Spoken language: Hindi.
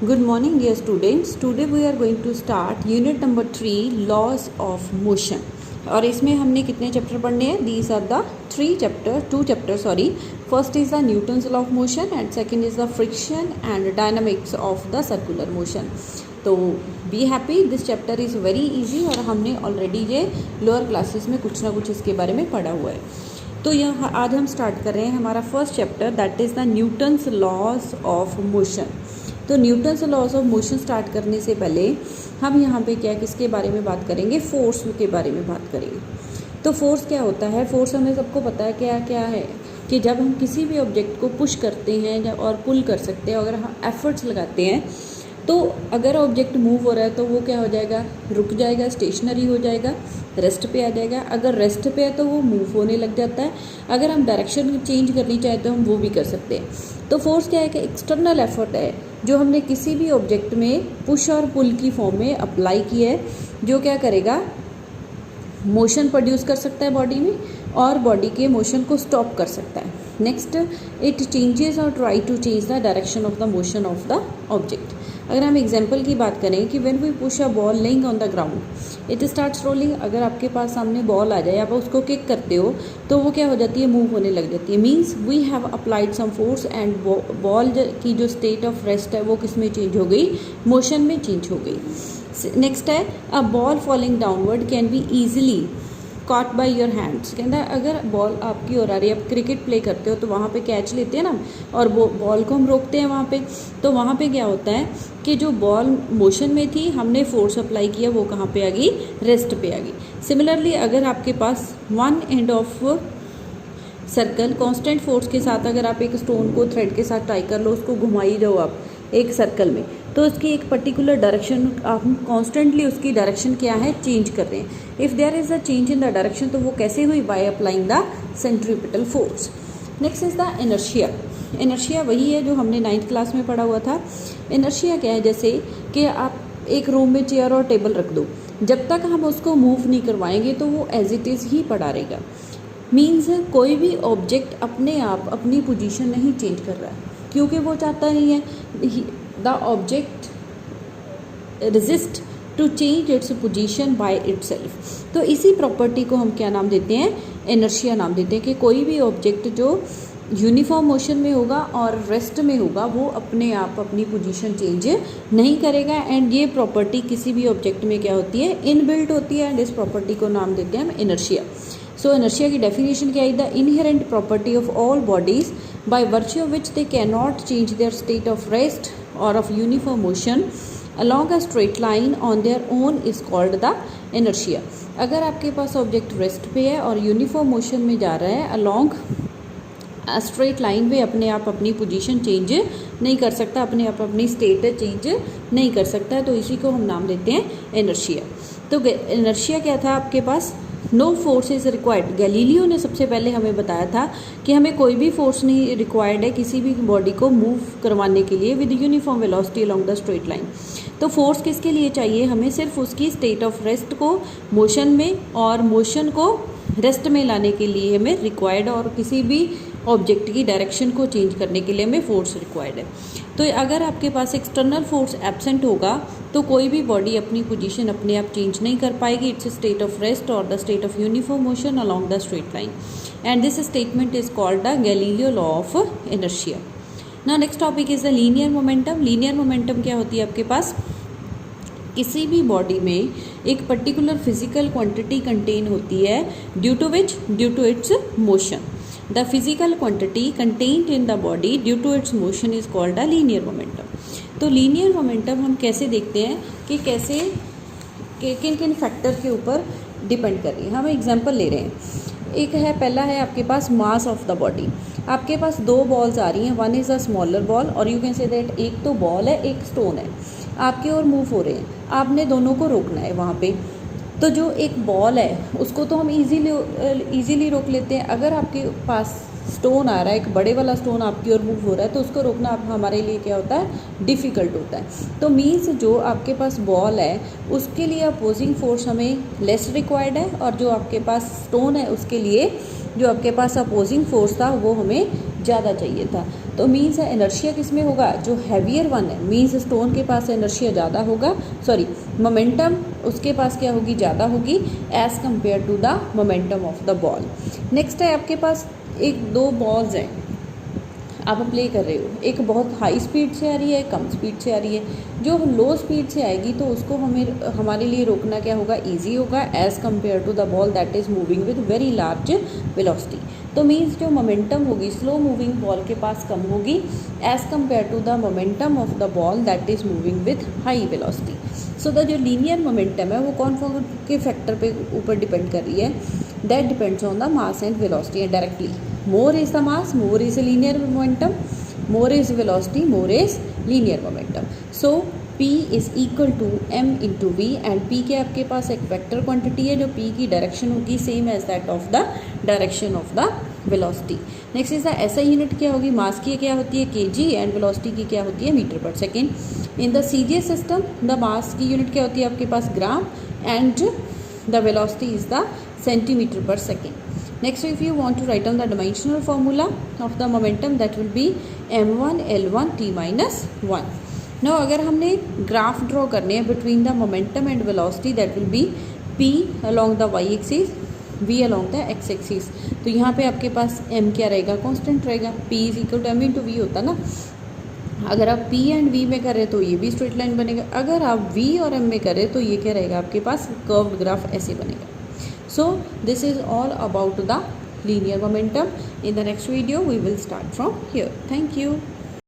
Good morning, dear students. Today we are going to start unit number 3, laws of motion. और इसमें हमने कितने चैप्टर पढ़ने हैं? These are the two chapters. First is the Newton's law of motion and second is the friction and dynamics of the circular motion. तो be happy, this chapter is very easy और हमने ऑलरेडी ये लोअर क्लासेस में कुछ ना कुछ इसके बारे में पढ़ा हुआ है. तो यह आज हम स्टार्ट कर रहे हैं हमारा first chapter, that is the Newton's laws of motion. तो Newton's laws of motion start करने से पहले हम यहाँ पे क्या किसके बारे में बात करेंगे? फोर्स के बारे में बात करेंगे. तो फोर्स क्या होता है? फोर्स हमें सबको पता है क्या क्या है, कि जब हम किसी भी ऑब्जेक्ट को पुश करते हैं और पुल कर सकते हैं, अगर हम एफर्ट्स लगाते हैं तो अगर ऑब्जेक्ट मूव हो रहा है तो वो क्या हो जाएगा? रुक जाएगा, स्टेशनरी हो जाएगा, रेस्ट पे आ जाएगा. अगर रेस्ट पे है तो वो मूव होने लग जाता है. अगर हम डायरेक्शन चेंज करनी चाहें तो हम वो भी कर सकते हैं. तो फोर्स क्या है कि एक्सटर्नल एफर्ट है जो हमने किसी भी ऑब्जेक्ट में पुश और पुल की फॉर्म में अप्लाई किया है, जो क्या करेगा? मोशन प्रोड्यूस कर सकता है बॉडी में और बॉडी के मोशन को स्टॉप कर सकता है. नेक्स्ट, इट चेंजेस और try to change the direction of the motion of the object. अगर हम एग्जांपल की बात करें कि when we push a ball laying on the ground it starts rolling. अगर आपके पास सामने बॉल आ जाए, आप उसको किक करते हो तो वो क्या हो जाती है? मूव होने लग जाती है. Means we have applied some force and ball की जो स्टेट ऑफ रेस्ट है वो किस में चेंज हो गई? मोशन में चेंज हो गई. नेक्स्ट है, a ball falling downward can be easily caught by your hands. कहता है अगर बॉल आपकी ओर आ रही है, आप क्रिकेट प्ले करते हो तो वहाँ पे कैच लेते हैं ना, और वो बॉल को हम रोकते हैं वहाँ पे, तो वहाँ पे क्या होता है कि जो बॉल मोशन में थी, हमने फोर्स अप्लाई किया, वो कहाँ पे आ गई? रेस्ट पे आ गई. सिमिलरली अगर आपके पास one end of circle constant force के साथ अगर आप एक स्टोन को थ्रेड के साथ टाई कर लो, उसको घुमाई जाओ आप एक सर्कल में, तो उसकी एक पर्टिकुलर डायरेक्शन, आप कॉन्स्टेंटली उसकी डायरेक्शन क्या है? चेंज कर रहे हैं. If there is a change in the direction तो वो कैसे हुई? By applying the centripetal force. Next is the inertia. Inertia वही है जो हमने 9th क्लास में पढ़ा हुआ था. इनर्शिया क्या है? जैसे कि आप एक रूम में चेयर और टेबल रख दो, जब तक हम उसको मूव नहीं करवाएंगे तो वो एज इट इज़ ही पड़ा रहेगा. मीन्स कोई भी ऑब्जेक्ट अपने आप अपनी पोजीशन नहीं चेंज कर रहा है, क्योंकि वो चाहता नहीं है. The object resist to change its position by itself. तो इसी प्रॉपर्टी को हम क्या नाम देते हैं? इनर्शिया नाम देते हैं. कि कोई भी ऑब्जेक्ट जो यूनिफॉर्म मोशन में होगा और रेस्ट में होगा, वो अपने आप अपनी पोजीशन चेंज नहीं करेगा. एंड ये प्रॉपर्टी किसी भी ऑब्जेक्ट में क्या होती है? इनबिल्ट होती है. एंड इस प्रॉपर्टी को नाम देते हैं हम इनर्शिया. सो इनर्शिया की डेफिनेशन क्या है? The inherent property of all bodies by virtue of which they cannot change their state of rest or of uniform motion along a straight line on their own is called the inertia. अगर आपके पास ऑब्जेक्ट रेस्ट पे है और यूनिफॉर्म मोशन में जा रहा है अलोंग स्ट्रेट लाइन पे, अपने आप अपनी पोजीशन चेंज नहीं कर सकता, अपने आप अपनी स्टेट चेंज नहीं कर सकता है, तो इसी को हम नाम देते हैं इनर्शिया. तो इनर्शिया क्या था आपके पास? No force is required. Galileo ने सबसे पहले हमें बताया था कि हमें कोई भी फोर्स नहीं रिक्वायर्ड है किसी भी बॉडी को मूव करवाने के लिए with uniform velocity along the straight line. तो फोर्स किसके लिए चाहिए? हमें सिर्फ उसकी स्टेट ऑफ रेस्ट को मोशन में और मोशन को रेस्ट में लाने के लिए हमें रिक्वायर्ड, और किसी भी ऑब्जेक्ट की डायरेक्शन को चेंज करने के लिए हमें फोर्स रिक्वायर्ड है. तो अगर आपके पास एक्सटर्नल फोर्स एब्सेंट होगा तो कोई भी बॉडी अपनी पोजीशन अपने आप चेंज नहीं कर पाएगी. इट्स स्टेट ऑफ रेस्ट और the state of uniform motion along the straight line. And this statement is called the Galileo law of inertia. Now next topic is the linear momentum. Linear momentum क्या होती है आपके पास? किसी भी बॉडी में एक पर्टिकुलर फिजिकल क्वांटिटी कंटेन होती है due to its motion. The physical quantity contained in the body due to its motion is called a linear momentum. तो लीनियर मोमेंटम हम कैसे देखते हैं कि कैसे किन किन फैक्टर के ऊपर डिपेंड कर रही है. हम एग्जांपल ले रहे हैं. एक है, पहला है आपके पास मास ऑफ द बॉडी. आपके पास दो बॉल्स आ रही हैं, one is a smaller ball और यू कैन से दैट एक तो बॉल है, एक स्टोन है, आपकी ओर मूव हो रहे हैं. आपने दोनों को रोकना है वहाँ पे. तो जो एक बॉल है उसको तो हम इजीली रोक लेते हैं. अगर आपके पास स्टोन आ रहा है, एक बड़े वाला स्टोन आपकी ओर मूव हो रहा है, तो उसको रोकना हमारे लिए क्या होता है? डिफ़िकल्ट होता है. तो मीन्स जो आपके पास बॉल है उसके लिए अपोजिंग फोर्स हमें लेस रिक्वायर्ड है, और जो आपके पास स्टोन है उसके लिए जो आपके पास अपोजिंग फोर्स था वो हमें ज़्यादा चाहिए था। तो मीन्स इनर्शिया किस में होगा, जो हैवियर वन है, मीन्स स्टोन के पास इनर्शिया ज़्यादा होगा, सॉरी मोमेंटम उसके पास क्या होगी, ज़्यादा होगी as compared to the momentum of the ball. Next है आपके पास एक दो बॉल्स हैं, आप प्ले कर रहे हो, एक बहुत हाई स्पीड से आ रही है, कम स्पीड से आ रही है। जो लो स्पीड से आएगी तो उसको हमारे लिए रोकना क्या होगा, इजी होगा as compared to the ball that is moving with very large velocity. तो मीन्स जो मोमेंटम होगी स्लो मूविंग बॉल के पास कम होगी as compared to the momentum of the ball that is moving with high velocity. So the जो लीनियर मोमेंटम है वो कौन के फैक्टर पे ऊपर डिपेंड कर रही है, that depends on the mass and velocity and directly more is the mass, more is a linear momentum, more is velocity, more is linear momentum. So P is equal to m into v and P के आपके पास एक वेक्टर क्वांटिटी है जो P की डायरेक्शन होगी same as that of the direction of the velocity. Next is the SI unit क्या होगी, मास की क्या होती है kg एंड वेलोसिटी की क्या होती है metre per second. In the CGS system the mass की यूनिट क्या होती है आपके पास gram and the velocity is the centimetre per second. Next, if you want to write down the dimensional formula of the momentum, that will be m1 l1 t minus 1. Now अगर हमने ग्राफ ड्रॉ करने हैं between the momentum and velocity, that will be p along the y axis, v along the x axis. तो यहाँ पे आपके पास m क्या रहेगा, कांस्टेंट रहेगा, p is equal to m into v होता ना। अगर आप p एंड v में करें तो ये भी स्ट्रेट लाइन बनेगा, अगर आप v और m में करें तो ये क्या रहेगा आपके पास कर्व्ड ग्राफ ऐसे बनेगा। So this is all about the linear momentum. In the next video we will start from here. Thank you.